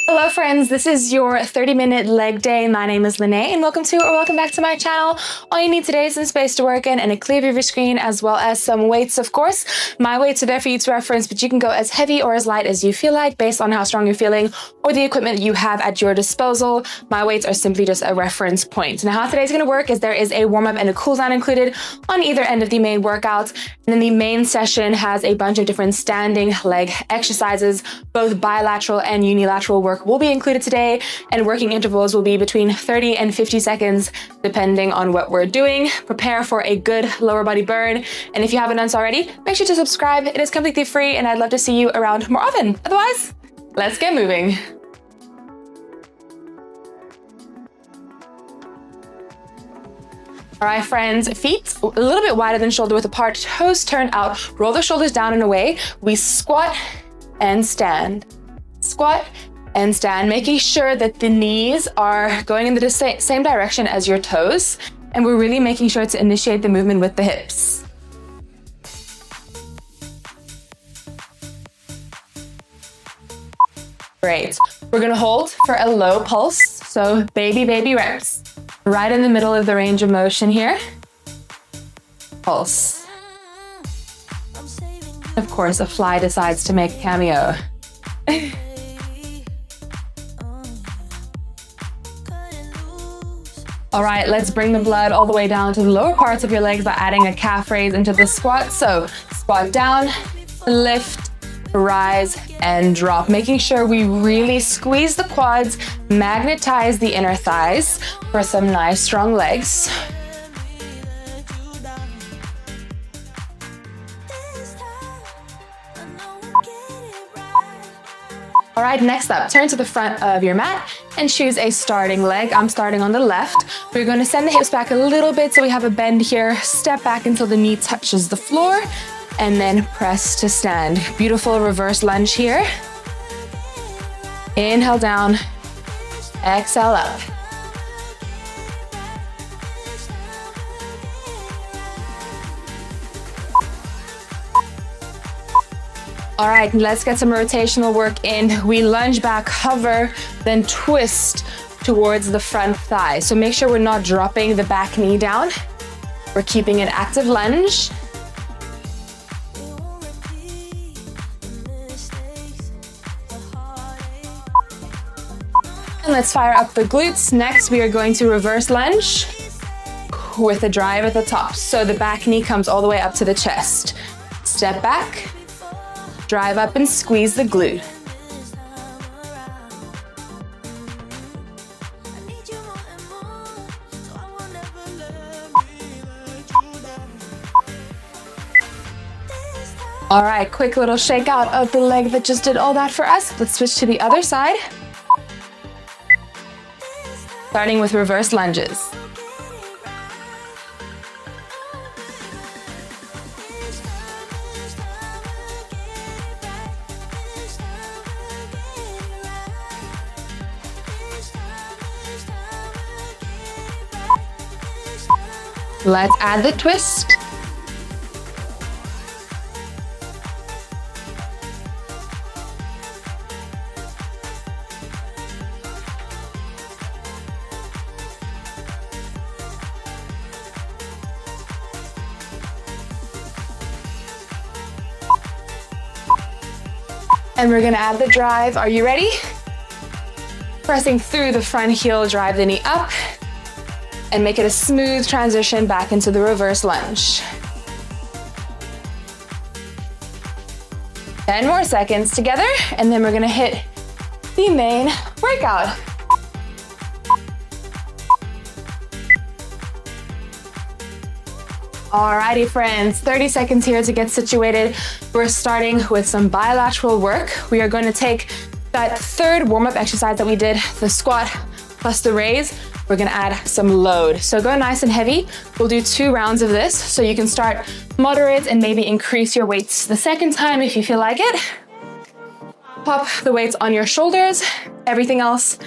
Hello friends, this is your 30-minute leg day. My name is Liney and welcome back to my channel. All you need today is some space to work in and a clear view of your screen, as well as some weights, of course. My weights are there for you to reference, but you can go as heavy or as light as you feel like based on how strong you're feeling or the equipment you have at your disposal. My weights are simply just a reference point. Now how today's gonna work is there is a warm-up and a cool down included on either end of the main workout. And then the main session has a bunch of different standing leg exercises, both bilateral and unilateral work will be included today, and working intervals will be between 30 and 50 seconds depending on what we're doing. Prepare for a good lower body burn, and if you haven't done so already, make sure to subscribe. It is completely free and I'd love to see you around more often. Otherwise, let's get moving. All right, friends, feet a little bit wider than shoulder width apart, toes turned out, roll the shoulders down and away. We squat and stand. Squat and stand, making sure that the knees are going in the same direction as your toes. And we're really making sure to initiate the movement with the hips. Great. We're gonna hold for a low pulse. So baby reps. Right in the middle of the range of motion here. Pulse. Of course, a fly decides to make a cameo. All right, let's bring the blood all the way down to the lower parts of your legs by adding a calf raise into the squat. So squat down, lift, rise, and drop, making sure we really squeeze the quads, magnetize the inner thighs for some nice strong legs. All right, next up, turn to the front of your mat and choose a starting leg. I'm starting on the left. We're going to send the hips back a little bit so we have a bend here. Step back until the knee touches the floor and then press to stand. Beautiful reverse lunge here. Inhale down, exhale up. All right, let's get some rotational work in. We lunge back, hover, then twist towards the front thigh. So make sure we're not dropping the back knee down. We're keeping an active lunge. And let's fire up the glutes. Next, we are going to reverse lunge with a drive at the top. So the back knee comes all the way up to the chest. Step back. Drive up and squeeze the glute. All right, quick little shake out of the leg that just did all that for us. Let's switch to the other side. Starting with reverse lunges. Let's add the twist. And we're gonna add the drive. Are you ready? Pressing through the front heel, drive the knee up. And make it a smooth transition back into the reverse lunge. 10 more seconds together, and then we're gonna hit the main workout. Alrighty friends, 30 seconds here to get situated. We're starting with some bilateral work. We are going to take that third warm-up exercise that we did, the squat plus the raise. We're gonna add some load. So go nice and heavy. We'll do 2 rounds of this. So you can start moderate and maybe increase your weights the second time if you feel like it. Pop the weights on your shoulders. Everything else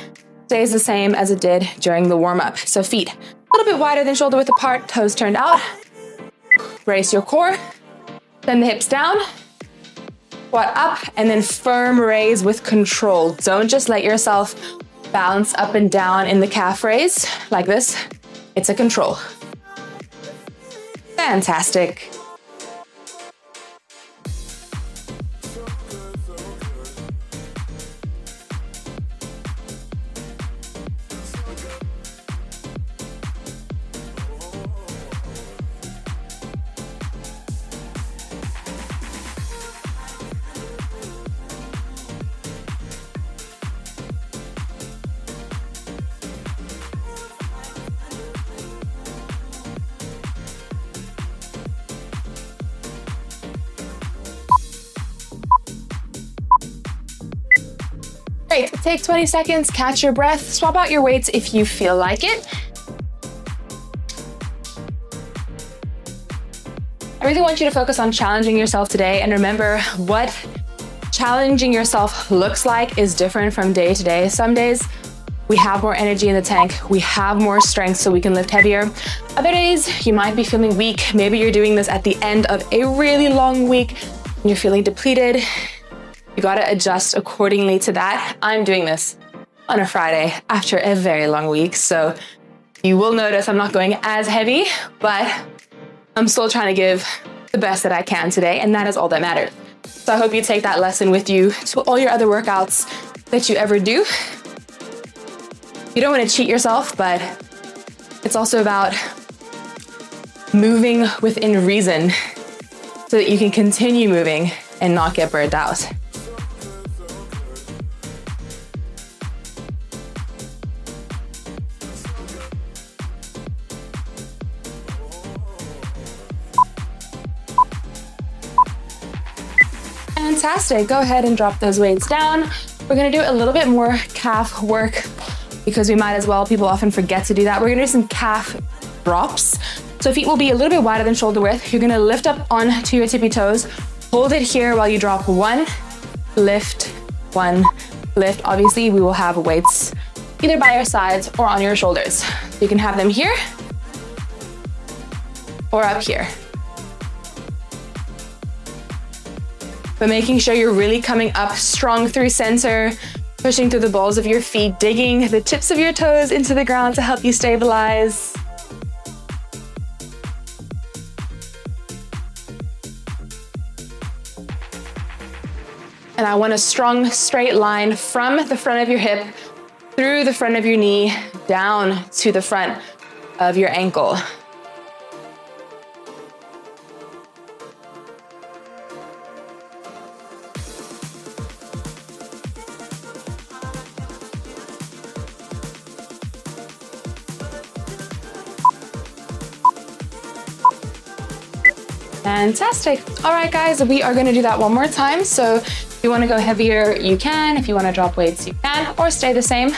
stays the same as it did during the warm-up. So feet a little bit wider than shoulder width apart, toes turned out. Brace your core. Send the hips down. Squat up and then firm raise with control. Don't just let yourself bounce up and down in the calf raise like this. It's a control. Fantastic. Great, take 20 seconds, catch your breath, swap out your weights if you feel like it. I really want you to focus on challenging yourself today, and remember what challenging yourself looks like is different from day to day. Some days we have more energy in the tank, we have more strength so we can lift heavier. Other days you might be feeling weak. Maybe you're doing this at the end of a really long week and you're feeling depleted. You gotta adjust accordingly to that. I'm doing this on a Friday after a very long week, so you will notice I'm not going as heavy, but I'm still trying to give the best that I can today, and that is all that matters. So I hope you take that lesson with you to all your other workouts that you ever do. You don't want to cheat yourself, but it's also about moving within reason so that you can continue moving and not get burnt out. Fantastic. Go ahead and drop those weights down. We're gonna do a little bit more calf work because we might as well. People often forget to do that. We're gonna do some calf drops. So feet will be a little bit wider than shoulder width. You're gonna lift up onto your tippy toes. Hold it here while you drop one, lift. Obviously, we will have weights either by your sides or on your shoulders. You can have them here or up here. But making sure you're really coming up strong through center, pushing through the balls of your feet, digging the tips of your toes into the ground to help you stabilize. And I want a strong straight line from the front of your hip, through the front of your knee, down to the front of your ankle. Fantastic. All right, guys, we are gonna do that one more time. So if you wanna go heavier, you can. If you wanna drop weights, you can, or stay the same.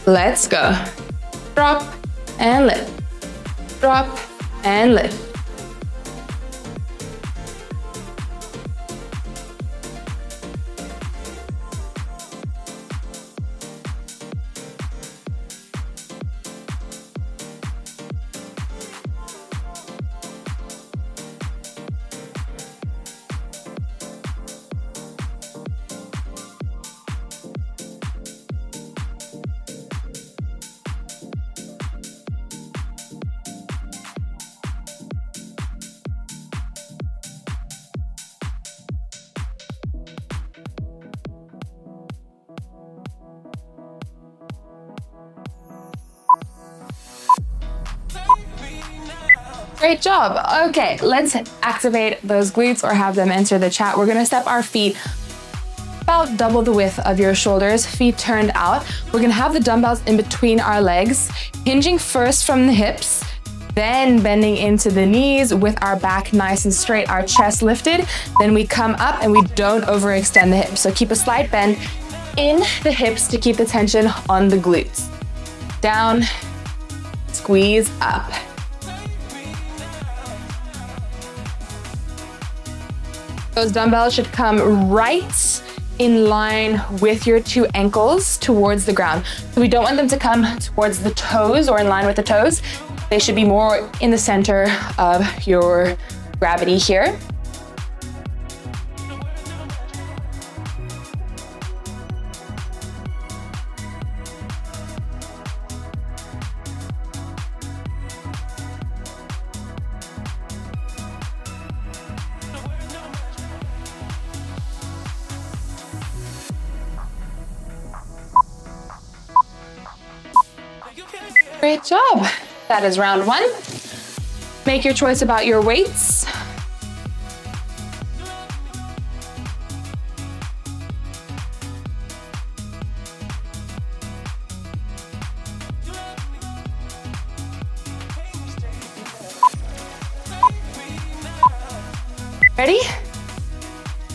Let's go. Drop and lift. Drop and lift. Great job. Okay, let's activate those glutes or have them enter the chat. We're gonna step our feet about double the width of your shoulders, feet turned out. We're gonna have the dumbbells in between our legs, hinging first from the hips, then bending into the knees with our back nice and straight, our chest lifted. Then we come up and we don't overextend the hips. So keep a slight bend in the hips to keep the tension on the glutes. Down, squeeze up. Those dumbbells should come right in line with your two ankles towards the ground. So we don't want them to come towards the toes or in line with the toes. They should be more in the center of your gravity here. Great job. That is round one. Make your choice about your weights. Ready?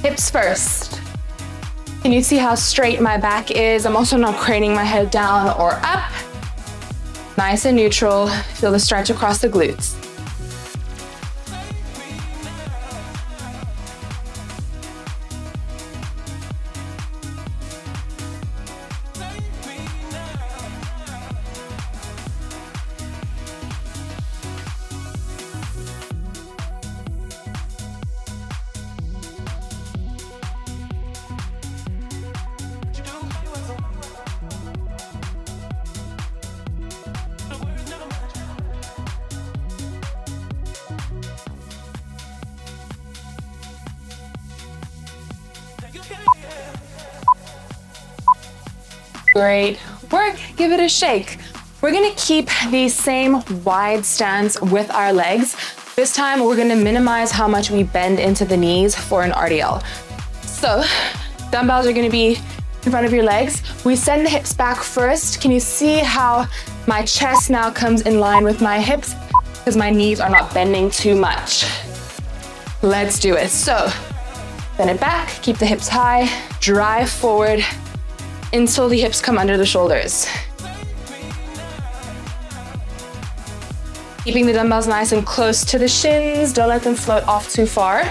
Hips first. Can you see how straight my back is? I'm also not craning my head down or up. Nice and neutral. Feel the stretch across the glutes. Great work, give it a shake. We're gonna keep the same wide stance with our legs. This time we're gonna minimize how much we bend into the knees for an RDL. So, dumbbells are gonna be in front of your legs. We send the hips back first. Can you see how my chest now comes in line with my hips? Because my knees are not bending too much. Let's do it. So, bend it back, keep the hips high, drive forward, until the hips come under the shoulders. Keeping the dumbbells nice and close to the shins, don't let them float off too far.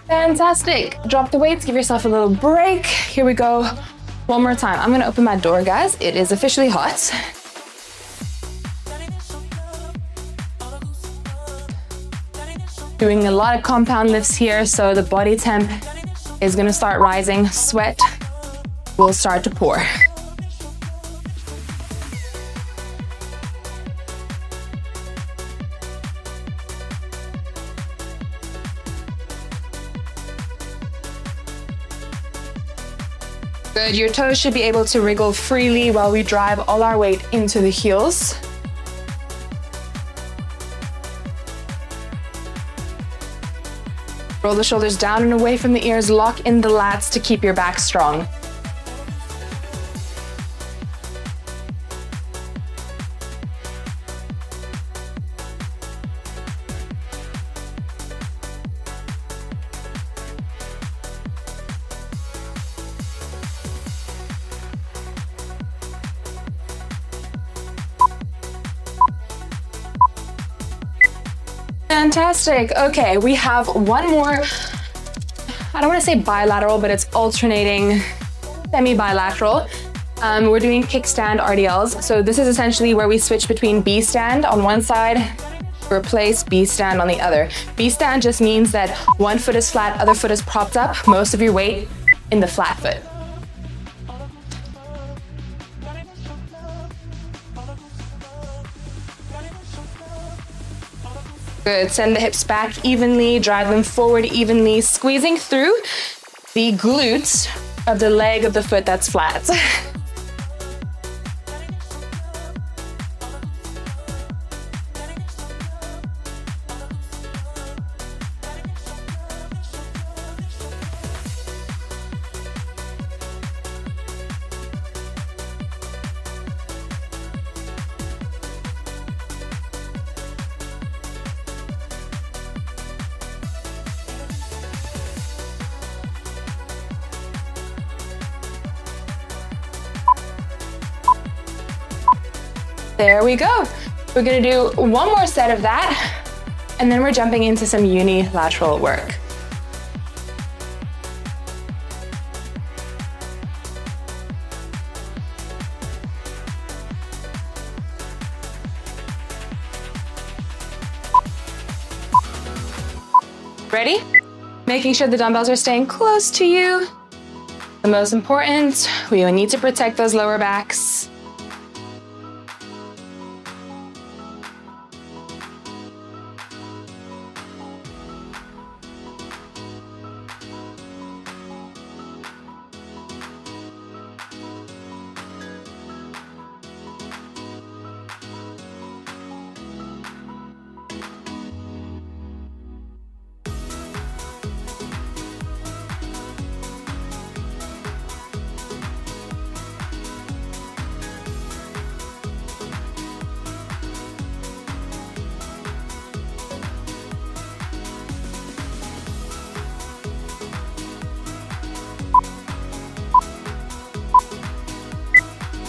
Fantastic. Drop the weights, give yourself a little break. Here we go. One more time. I'm gonna open my door, guys. It is officially hot. Doing a lot of compound lifts here, so the body temp is gonna start rising. Sweat will start to pour. Good, your toes should be able to wriggle freely while we drive all our weight into the heels. Roll the shoulders down and away from the ears, lock in the lats to keep your back strong. Fantastic. Okay, we have one more, I don't want to say bilateral, but it's alternating semi-bilateral. We're doing kickstand RDLs. So this is essentially where we switch between B stand on one side, replace B stand on the other. B stand just means that one foot is flat, other foot is propped up, most of your weight in the flat foot. Good, send the hips back evenly, drive them forward evenly, squeezing through the glutes of the leg of the foot that's flat. There we go. We're gonna do one more set of that, and then we're jumping into some unilateral work. Ready? Making sure the dumbbells are staying close to you. The most important, we need to protect those lower backs.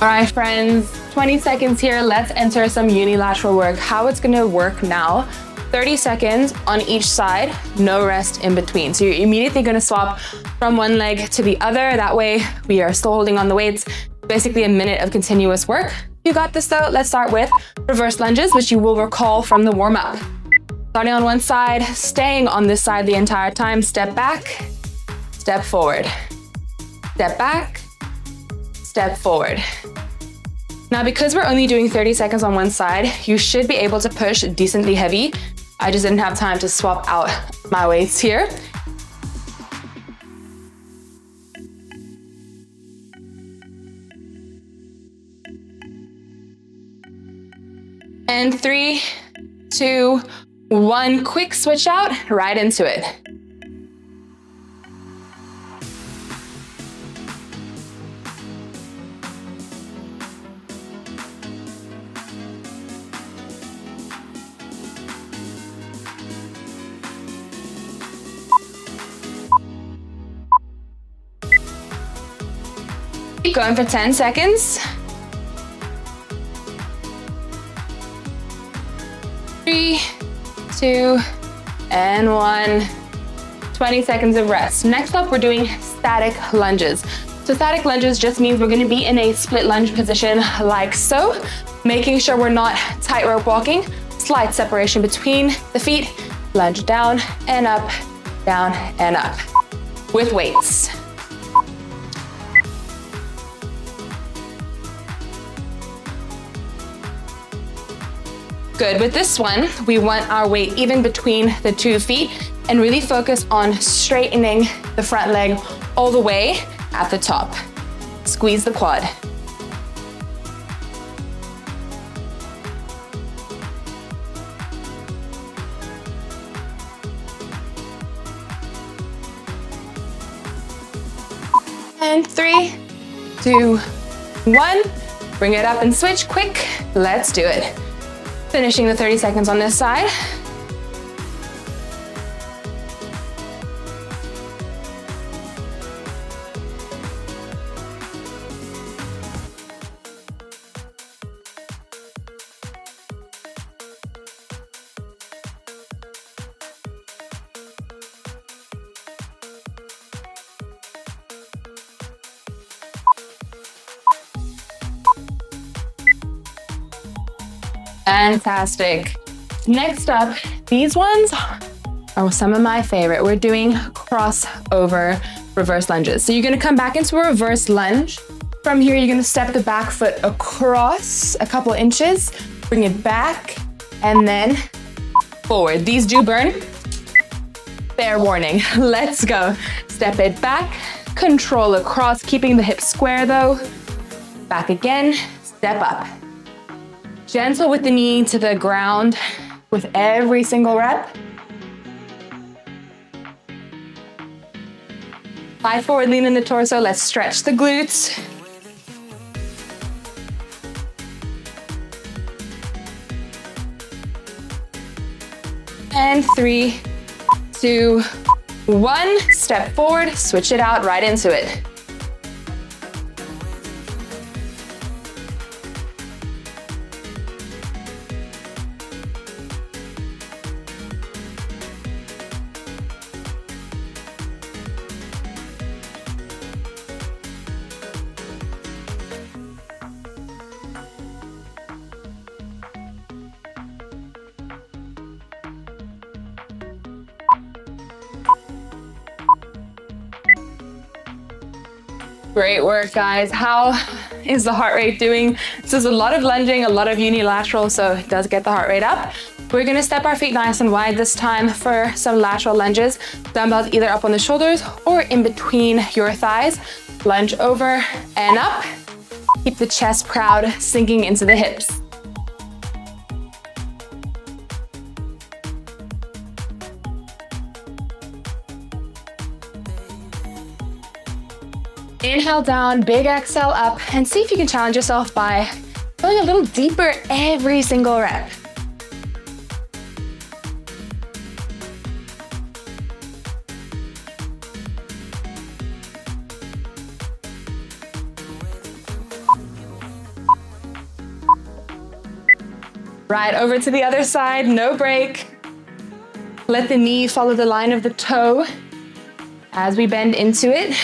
All right, friends, 20 seconds here. Let's enter some unilateral work. How it's gonna work now, 30 seconds on each side, no rest in between. So you're immediately gonna swap from one leg to the other. That way we are still holding on the weights, basically a minute of continuous work. You got this though. Let's start with reverse lunges, which you will recall from the warm up. Starting on one side, staying on this side the entire time. Step back, step forward, step back, step forward. Now, because we're only doing 30 seconds on one side, you should be able to push decently heavy. I just didn't have time to swap out my weights here. And 3, 2, 1, quick switch out, right into it. Keep going for 10 seconds. 3, 2, and 1. 20 seconds of rest. Next up, we're doing static lunges. So static lunges just means we're gonna be in a split lunge position like so, making sure we're not tightrope walking, slight separation between the feet, lunge down and up, with weights. Good. With this one, we want our weight even between the 2 feet and really focus on straightening the front leg all the way at the top. Squeeze the quad. And 3, 2, 1. Bring it up and switch quick. Let's do it. Finishing the 30 seconds on this side. Fantastic. Next up, these ones are some of my favorite. We're doing crossover reverse lunges. So you're gonna come back into a reverse lunge. From here, you're gonna step the back foot across a couple inches, bring it back, and then forward. These do burn. Fair warning. Let's go. Step it back, control across, keeping the hips square though. Back again, step up. Gentle with the knee to the ground with every single rep. Slide forward, lean in the torso. Let's stretch the glutes. And 3, 2, 1. Step forward, switch it out, right into it. Great work, guys. How is the heart rate doing? This is a lot of lunging, a lot of unilateral, so it does get the heart rate up. We're gonna step our feet nice and wide this time for some lateral lunges. Dumbbells either up on the shoulders or in between your thighs. Lunge over and up. Keep the chest proud, sinking into the hips. Inhale down, big exhale up, and see if you can challenge yourself by going a little deeper every single rep. Right, over to the other side, no break. Let the knee follow the line of the toe as we bend into it.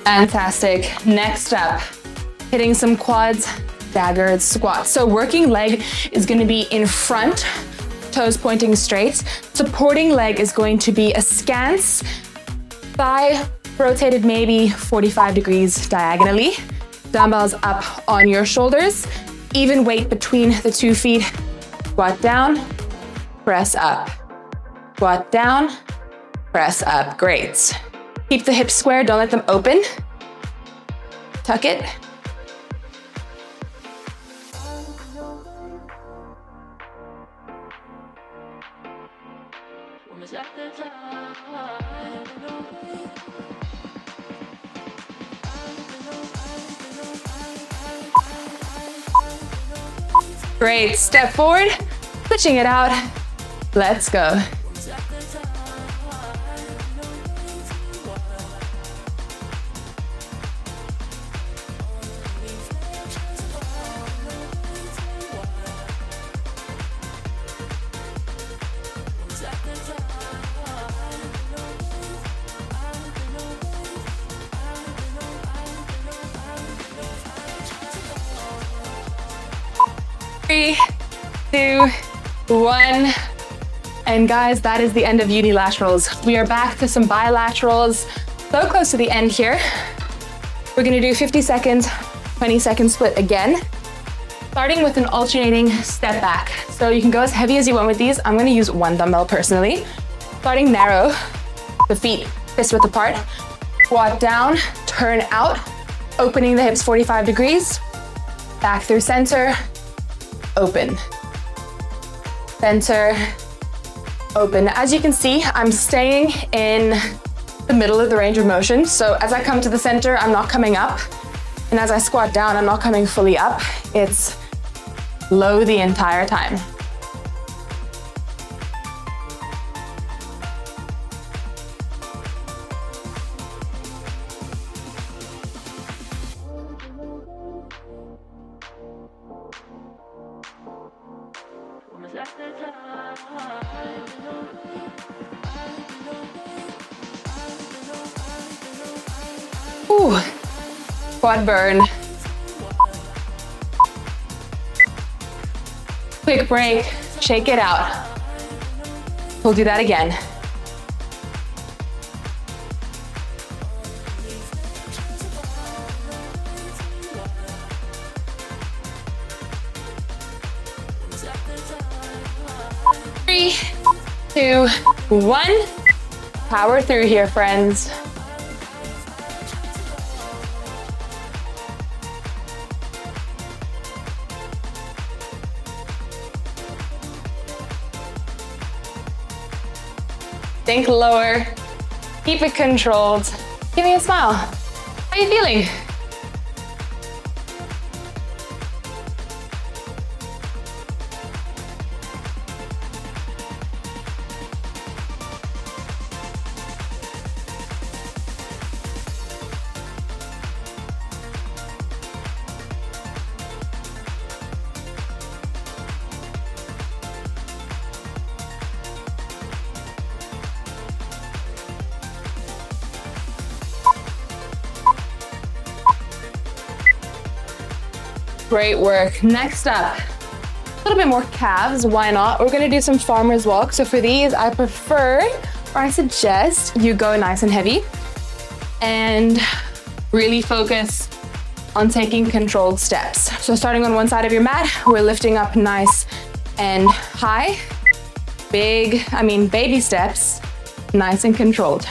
Fantastic. Next up, hitting some quads, staggered squats. So working leg is going to be in front, toes pointing straight. Supporting leg is going to be a stance, thigh rotated maybe 45 degrees diagonally. Dumbbells up on your shoulders. Even weight between the 2 feet. Squat down, press up. Squat down, press up. Great. Keep the hips square, don't let them open. Tuck it. Great, step forward, switching it out. Let's go. Three, 2, 1. And guys, that is the end of unilaterals. We are back to some bilaterals. So close to the end here. We're gonna do 50 seconds, 20-second split again, starting with an alternating step back. So you can go as heavy as you want with these. I'm gonna use 1 dumbbell personally. Starting narrow, the feet fist width apart. Squat down, turn out, opening the hips 45 degrees. Back through center, open. Center, open. As you can see, I'm staying in the middle of the range of motion. So as I come to the center, I'm not coming up. And as I squat down, I'm not coming fully up. It's low the entire time. Ooh, quad burn. Quick break, shake it out. We'll do that again. Three, 2, 1. Power through here, friends. Think lower, keep it controlled. Give me a smile. How are you feeling? Great work. Next up, a little bit more calves, why not? We're gonna do some farmer's walk. So for these, I prefer, or I suggest, you go nice and heavy and really focus on taking controlled steps. So starting on one side of your mat, we're lifting up nice and high. Baby steps, nice and controlled.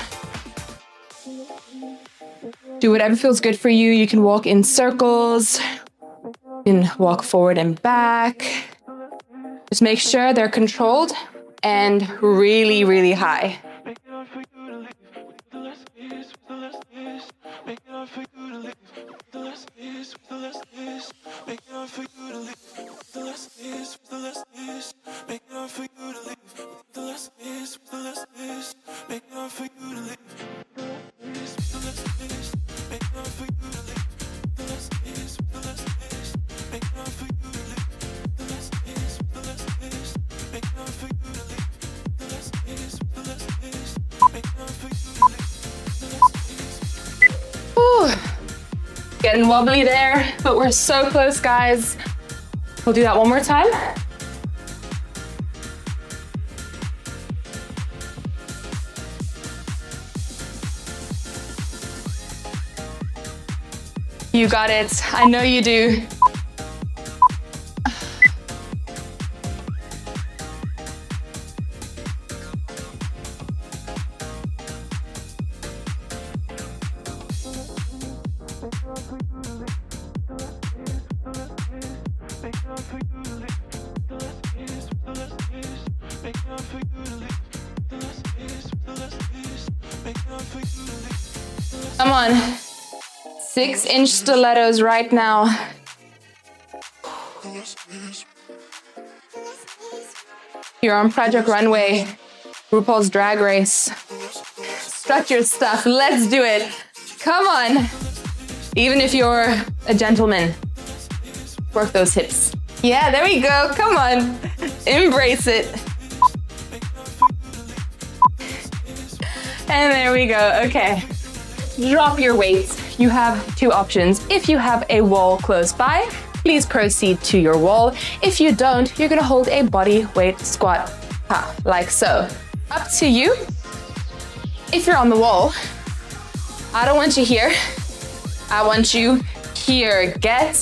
Do whatever feels good for you. You can walk in circles, you can walk forward and back. Just make sure they're controlled and really, really high. Getting wobbly there, but we're so close, guys. We'll do that one more time. You got it. I know you do. Come on. 6-inch stilettos right now. You're on Project Runway, RuPaul's Drag Race. Strut your stuff. Let's do it. Come on. Even if you're a gentleman, work those hips. Yeah, there we go. Come on. Embrace it. And there we go. Okay. Drop your weights. You have two options. If you have a wall close by, please proceed to your wall. If you don't, you're gonna hold a body weight squat, like so. Up to you. If you're on the wall, I don't want you here. I want you here. Get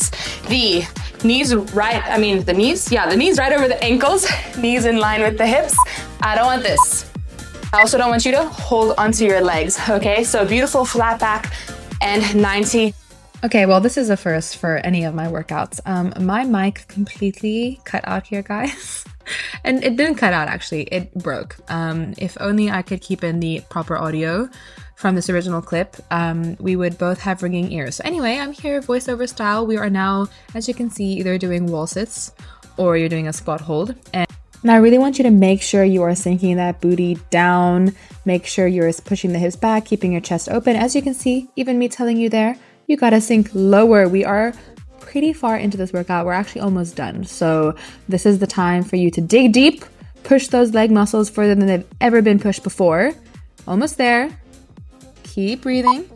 the knees right, the knees right over the ankles, knees in line with the hips. I don't want this. I also don't want you to hold onto your legs, okay? So beautiful flat back and 90. Okay, well, this is a first for any of my workouts. My mic completely cut out here, guys. And it didn't cut out, actually. It broke. If only I could keep in the proper audio from this original clip, we would both have ringing ears. So anyway, I'm here voiceover style. We are now, as you can see, either doing wall sits or you're doing a squat hold. And I really want you to make sure you are sinking that booty down. Make sure you're pushing the hips back, keeping your chest open. As you can see, even me telling you there, you gotta sink lower. We are pretty far into this workout. We're actually almost done. So this is the time for you to dig deep, push those leg muscles further than they've ever been pushed before. Almost there. Keep breathing.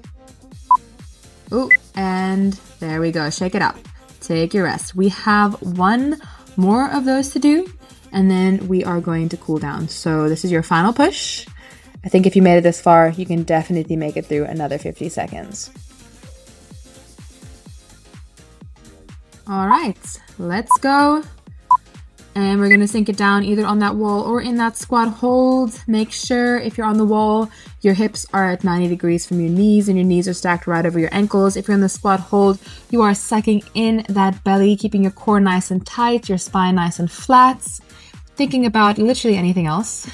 Ooh, and there we go. Shake it up. Take your rest. We have one more of those to do, and then we are going to cool down. So this is your final push. I think if you made it this far, you can definitely make it through another 50 seconds. All right, let's go. And we're gonna sink it down either on that wall or in that squat hold. Make sure if you're on the wall, your hips are at 90 degrees from your knees and your knees are stacked right over your ankles. If you're in the squat hold, you are sucking in that belly, keeping your core nice and tight, your spine nice and flat. Thinking about literally anything else.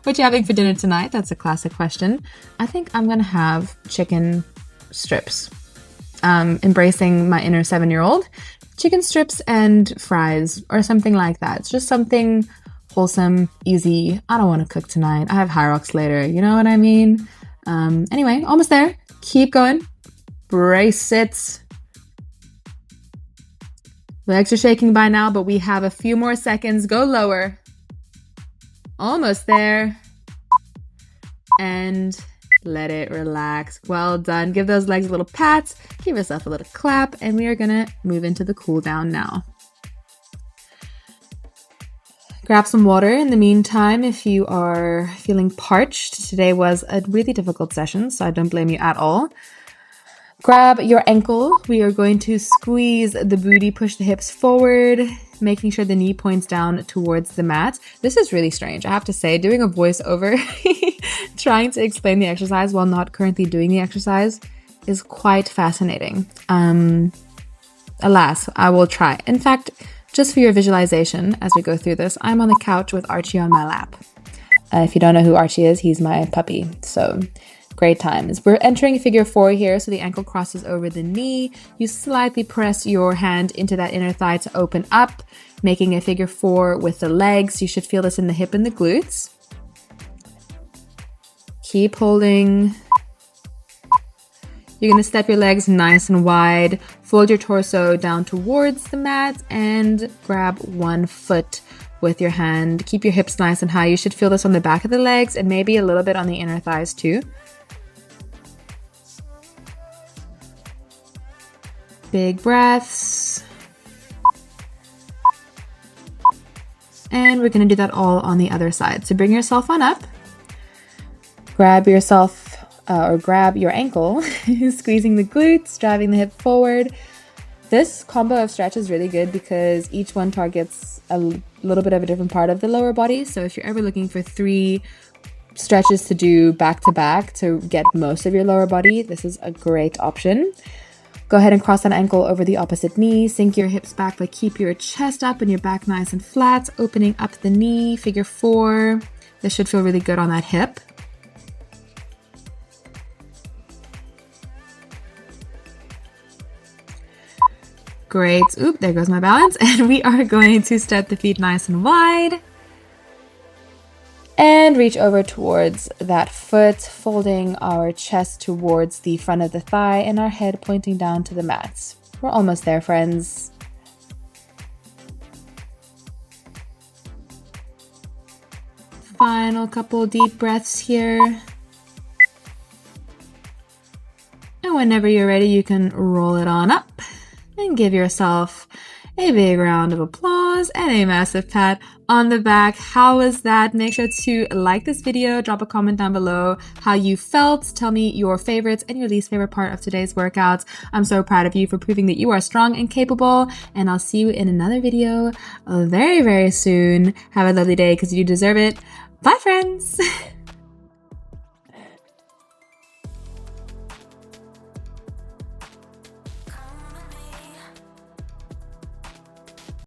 What you having for dinner tonight? That's a classic question. I think I'm gonna have chicken strips. Embracing my inner 7-year-old. Chicken strips and fries or something like that. It's just something wholesome, easy. I don't want to cook tonight. I have high rocks later. You know what I mean? Anyway, almost there. Keep going. Brace it. Legs are shaking by now, but we have a few more seconds. Go lower. Almost there. And let it relax. Well done. Give those legs a little pat, give yourself a little clap, and we are gonna move into the cool down now. Grab some water in the meantime if you are feeling parched. Today was a really difficult session, so I don't blame you at all. Grab your ankle. We are going to squeeze the booty, push the hips forward, making sure the knee points down towards the mat. This is really strange, I have to say, doing a voiceover, trying to explain the exercise while not currently doing the exercise is quite fascinating. Alas, I will try. In fact, just for your visualization, as we go through this, I'm on the couch with Archie on my lap. If you don't know who Archie is, he's my puppy. So great times. We're entering figure 4 here, so the ankle crosses over the knee. You slightly press your hand into that inner thigh to open up, making a figure 4 with the legs. You should feel this in the hip and the glutes. Keep holding. You're going to step your legs nice and wide, fold your torso down towards the mat, and grab one foot with your hand. Keep your hips nice and high. You should feel this on the back of the legs and maybe a little bit on the inner thighs too. Big breaths. And we're going to do that all on the other side. So bring yourself on up. Grab yourself or grab your ankle, squeezing the glutes, driving the hip forward. This combo of stretch is really good because each one targets a little bit of a different part of the lower body. So if you're ever looking for 3 stretches to do back to back to get most of your lower body, this is a great option. Go ahead and cross that ankle over the opposite knee. Sink your hips back, but keep your chest up and your back nice and flat. Opening up the knee, figure 4. This should feel really good on that hip. Great. Oop, there goes my balance. And we are going to step the feet nice and wide. And reach over towards that foot, folding our chest towards the front of the thigh and our head pointing down to the mat. We're almost there, friends. Final couple deep breaths here. And whenever you're ready, you can roll it on up and give yourself a big round of applause and a massive pat on the back. How was that? Make sure to like this video, drop a comment down below how you felt. Tell me your favorites and your least favorite part of today's workouts. I'm so proud of you for proving that you are strong and capable, and I'll see you in another video very, very soon. Have a lovely day because you deserve it. Bye, friends.